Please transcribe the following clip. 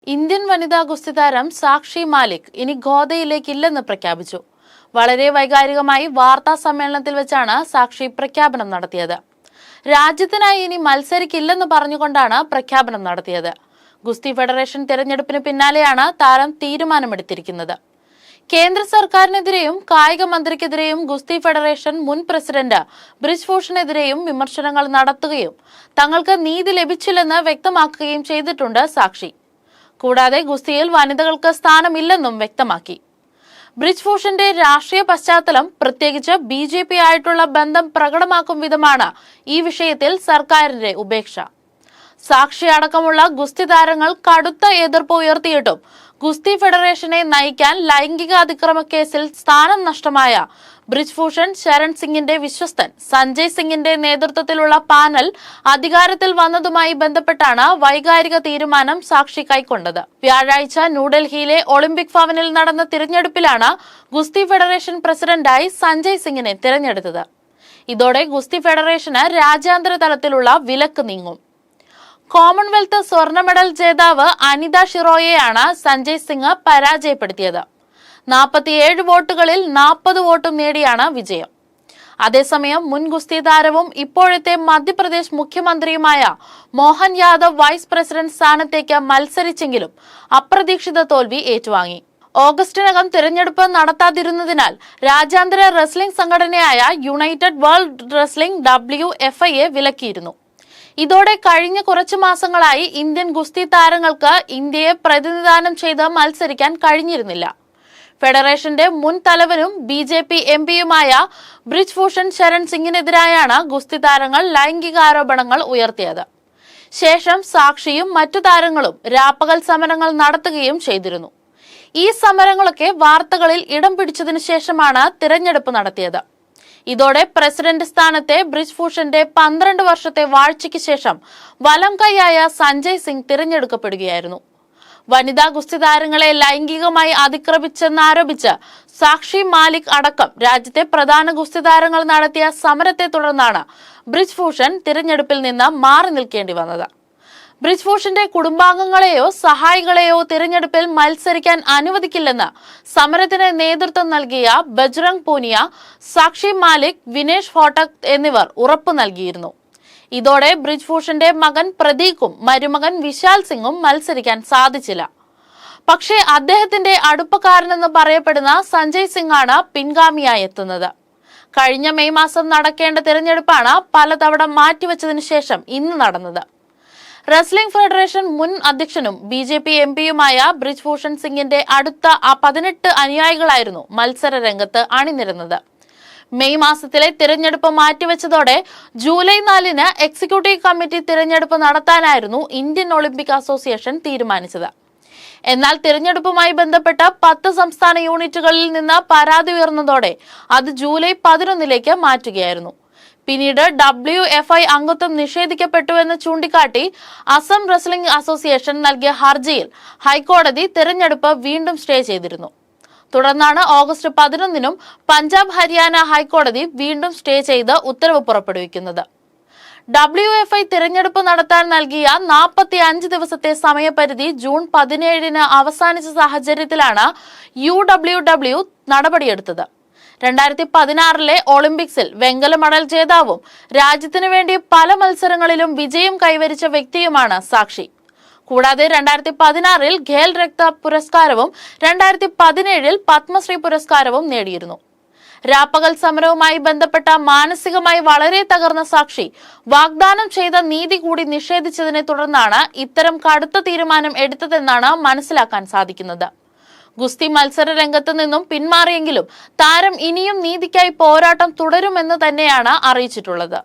Indian വനിതാ ഗുസ്തി താരം സാക്ഷി മാലിക് ഇനി ഗോദയിലേക്കില്ലെന്ന് പ്രഖ്യാപിച്ചു. വളരെ വൈകാരികമായി വാർത്താ സമ്മേളനത്തിൽ വെച്ചാണ് സാക്ഷി പ്രഖ്യാപനം നടത്തിയത്. രാജ്യത്തിനായി ഇനി മത്സരിക്കില്ലെന്ന് പറഞ്ഞുകൊണ്ടാണ് പ്രഖ്യാപനം നടത്തിയത്. ഗുസ്തി ഫെഡറേഷൻ തിരഞ്ഞെടുപ്പിന് പിന്നാലെയാണ് താരം തീരുമാനമെടുത്തിരിക്കുന്നത്. കേന്ദ്ര സർക്കാരിനെതിരെയും കായിക മന്ത്രിക്കെതിരെയും ഗുസ്തി ഫെഡറേഷൻ മുൻ പ്രസിഡന്റ് ബ്രിജ്ഭൂഷണെതിരെയും വിമർശനങ്ങൾ നടത്തുകയും തങ്ങൾക്ക് നീതി ലഭിച്ചില്ലെന്ന് വ്യക്തമാക്കുകയും ചെയ്തിട്ടുണ്ട് സാക്ഷി. കൂടാതെ ഗുസ്തിയിൽ വനിതകൾക്ക് സ്ഥാനമില്ലെന്നും വ്യക്തമാക്കി. ബ്രിജ്ഭൂഷന്റെ രാഷ്ട്രീയ പശ്ചാത്തലം, പ്രത്യേകിച്ച് BJP ആയിട്ടുള്ള ബന്ധം പ്രകടമാക്കും വിധമാണ് ഈ വിഷയത്തിൽ സർക്കാരിന്റെ ഉപേക്ഷ. സാക്ഷി അടക്കമുള്ള ഗുസ്തി താരങ്ങൾ കടുത്ത എതിർപ്പ് ഉയർത്തിയിട്ടും ഗുസ്തി ഫെഡറേഷനെ നയിക്കാൻ ലൈംഗിക അതിക്രമ കേസിൽ സ്ഥാനം നഷ്ടമായ ബ്രിജ്ഭൂഷൺ ശരൺ സിംഗിന്റെ വിശ്വസ്തൻ സഞ്ജയ് സിംഗിന്റെ നേതൃത്വത്തിലുള്ള പാനൽ അധികാരത്തിൽ വന്നതുമായി ബന്ധപ്പെട്ടാണ് വൈകാരിക തീരുമാനം സാക്ഷി കൈക്കൊണ്ടത്. വ്യാഴാഴ്ച ന്യൂഡൽഹിയിലെ ഒളിമ്പിക് ഭവനിൽ നടന്ന തിരഞ്ഞെടുപ്പിലാണ് ഗുസ്തി ഫെഡറേഷൻ പ്രസിഡന്റായി സഞ്ജയ് സിംഗിനെ തിരഞ്ഞെടുത്തത്. ഇതോടെ ഗുസ്തി ഫെഡറേഷന് രാജ്യാന്തര തലത്തിലുള്ള വിലക്ക് നീങ്ങും. കോമൺവെൽത്ത് സ്വർണ്ണ മെഡൽ ജേതാവ് അനിത ഷിറോയെയാണ് സഞ്ജയ് സിംഗ് പരാജയപ്പെടുത്തിയത്. 47 വോട്ടുകളിൽ 40 വോട്ടും നേടിയാണ് വിജയം. അതേസമയം മുൻ ഗുസ്തി താരവും ഇപ്പോഴത്തെ മധ്യപ്രദേശ് മുഖ്യമന്ത്രിയുമായ മോഹൻ യാദവ് വൈസ് പ്രസിഡന്റ് സ്ഥാനത്തേക്ക് മത്സരിച്ചെങ്കിലും അപ്രതീക്ഷിത തോൽവി ഏറ്റുവാങ്ങി. ഓഗസ്റ്റിനകം തിരഞ്ഞെടുപ്പ് നടത്താതിരുന്നതിനാൽ രാജ്യാന്തര റെസ്ലിംഗ് സംഘടനയായ യുണൈറ്റഡ് വേൾഡ് റെസ്ലിംഗ് WFIയെ വിലക്കിയിരുന്നു. ഇതോടെ കഴിഞ്ഞ കുറച്ചു മാസങ്ങളായി ഇന്ത്യൻ ഗുസ്തി താരങ്ങൾക്ക് ഇന്ത്യയെ പ്രതിനിധാനം ചെയ്ത് മത്സരിക്കാൻ കഴിഞ്ഞിരുന്നില്ല. ഫെഡറേഷന്റെ മുൻ തലവനും BJP MPയുമായ ബ്രിജ്ഭൂഷൺ ശരൺ സിംഗിനെതിരായാണ് ഗുസ്തി താരങ്ങൾ ലൈംഗികാരോപണങ്ങൾ ഉയർത്തിയത്. ശേഷം സാക്ഷിയും മറ്റു താരങ്ങളും രാപ്പകൽ സമരങ്ങൾ നടത്തുകയും ചെയ്തിരുന്നു. ഈ സമരങ്ങളൊക്കെ വാർത്തകളിൽ ഇടം പിടിച്ചതിനു ശേഷമാണ് തിരഞ്ഞെടുപ്പ് നടത്തിയത്. ഇതോടെ പ്രസിഡന്റ് സ്ഥാനത്തെ ബ്രിജ്ഭൂഷന്റെ 12 വർഷത്തെ വാഴ്ചയ്ക്ക് ശേഷം വലം കൈയായ സഞ്ജയ് സിംഗ് തിരഞ്ഞെടുക്കപ്പെടുകയായിരുന്നു. വനിതാ ഗുസ്തി താരങ്ങളെ ലൈംഗികമായി അതിക്രമിച്ചെന്നാരോപിച്ച് സാക്ഷി മാലിക് അടക്കം രാജ്യത്തെ പ്രധാന ഗുസ്തി താരങ്ങൾ നടത്തിയ സമരത്തെ തുടർന്നാണ് ബ്രിജ്ഭൂഷൺ തിരഞ്ഞെടുപ്പിൽ നിന്ന് മാറി നിൽക്കേണ്ടി വന്നത്. ബ്രിജ്ഭൂഷന്റെ കുടുംബാംഗങ്ങളെയോ സഹായികളെയോ തിരഞ്ഞെടുപ്പിൽ മത്സരിക്കാൻ അനുവദിക്കില്ലെന്ന് സമരത്തിന് നേതൃത്വം നൽകിയ ബജ്രംഗ് പൂനിയ, സാക്ഷി മാലിക്, വിനേഷ് ഫോട്ടക് എന്നിവർ ഉറപ്പു നൽകിയിരുന്നു. ഇതോടെ ബ്രിജ്ഭൂഷന്റെ മകൻ പ്രതീകും മരുമകൻ വിശാൽ സിംഗും മത്സരിക്കാൻ സാധിച്ചില്ല. പക്ഷേ അദ്ദേഹത്തിന്റെ അടുപ്പക്കാരനെന്ന് പറയപ്പെടുന്ന സഞ്ജയ് സിംഗ് ആണ് പിൻഗാമിയായി എത്തുന്നത്. കഴിഞ്ഞ മെയ് മാസം നടക്കേണ്ട തിരഞ്ഞെടുപ്പാണ് പലതവണ മാറ്റിവെച്ചതിനു ശേഷം ഇന്ന് നടന്നത്. റെസ്ലിംഗ് ഫെഡറേഷൻ മുൻ അധ്യക്ഷനും BJP MPയുമായ ബ്രിജ്ഭൂഷൺ സിംഗിന്റെ അടുത്ത 18 അനുയായികളായിരുന്നു മത്സര രംഗത്ത് അണിനിരന്നത്. മെയ് മാസത്തിലെ തിരഞ്ഞെടുപ്പ് മാറ്റിവെച്ചതോടെ ജൂലൈ 4-ന് എക്സിക്യൂട്ടീവ് കമ്മിറ്റി തിരഞ്ഞെടുപ്പ് നടത്താനായിരുന്നു ഇന്ത്യൻ ഒളിമ്പിക് അസോസിയേഷൻ തീരുമാനിച്ചത്. എന്നാൽ തിരഞ്ഞെടുപ്പുമായി ബന്ധപ്പെട്ട 10 സംസ്ഥാന യൂണിറ്റുകളിൽ നിന്ന് പരാതി ഉയർന്നതോടെ അത് ജൂലൈ 11-ലേക്ക് മാറ്റുകയായിരുന്നു. പിന്നീട് WFI അംഗത്വം നിഷേധിക്കപ്പെട്ടുവെന്ന് ചൂണ്ടിക്കാട്ടി അസം റെസ്ലിംഗ് അസോസിയേഷൻ നൽകിയ ഹർജിയിൽ ഹൈക്കോടതി തിരഞ്ഞെടുപ്പ് വീണ്ടും സ്റ്റേ ചെയ്തിരുന്നു. തുടർന്നാണ് ഓഗസ്റ്റ് 11-നും പഞ്ചാബ് ഹരിയാന ഹൈക്കോടതി വീണ്ടും സ്റ്റേ ചെയ്ത് ഉത്തരവ് പുറപ്പെടുവിക്കുന്നത്. WFI തിരഞ്ഞെടുപ്പ് നടത്താൻ നൽകിയ 45 ദിവസത്തെ സമയപരിധി ജൂൺ 17-ന് അവസാനിച്ച സാഹചര്യത്തിലാണ് UWW നടപടിയെടുത്തത്. 2016-ലെ ഒളിമ്പിക്സിൽ വെങ്കല മെഡൽ ജേതാവും രാജ്യത്തിനു വേണ്ടി പല മത്സരങ്ങളിലും വിജയം കൈവരിച്ച വ്യക്തിയുമാണ് സാക്ഷി. കൂടാതെ 2016-ൽ ഖേൽ രത്ന പുരസ്കാരവും 2017-ൽ പത്മശ്രീ പുരസ്കാരവും നേടിയിരുന്നു. രാപ്പകൽ സമരവുമായി ബന്ധപ്പെട്ട മാനസികമായി വളരെ തകർന്ന സാക്ഷി വാഗ്ദാനം ചെയ്ത നീതി കൂടി നിഷേധിച്ചതിനെ തുടർന്നാണ് ഇത്തരം കടുത്ത തീരുമാനം എടുത്തതെന്നാണ് മനസ്സിലാക്കാൻ സാധിക്കുന്നത്. ഗുസ്തി മത്സര രംഗത്ത് നിന്നും പിന്മാറിയെങ്കിലും താരം ഇനിയും നീതിക്കായി പോരാട്ടം തുടരുമെന്ന് തന്നെയാണ് അറിയിച്ചിട്ടുള്ളത്.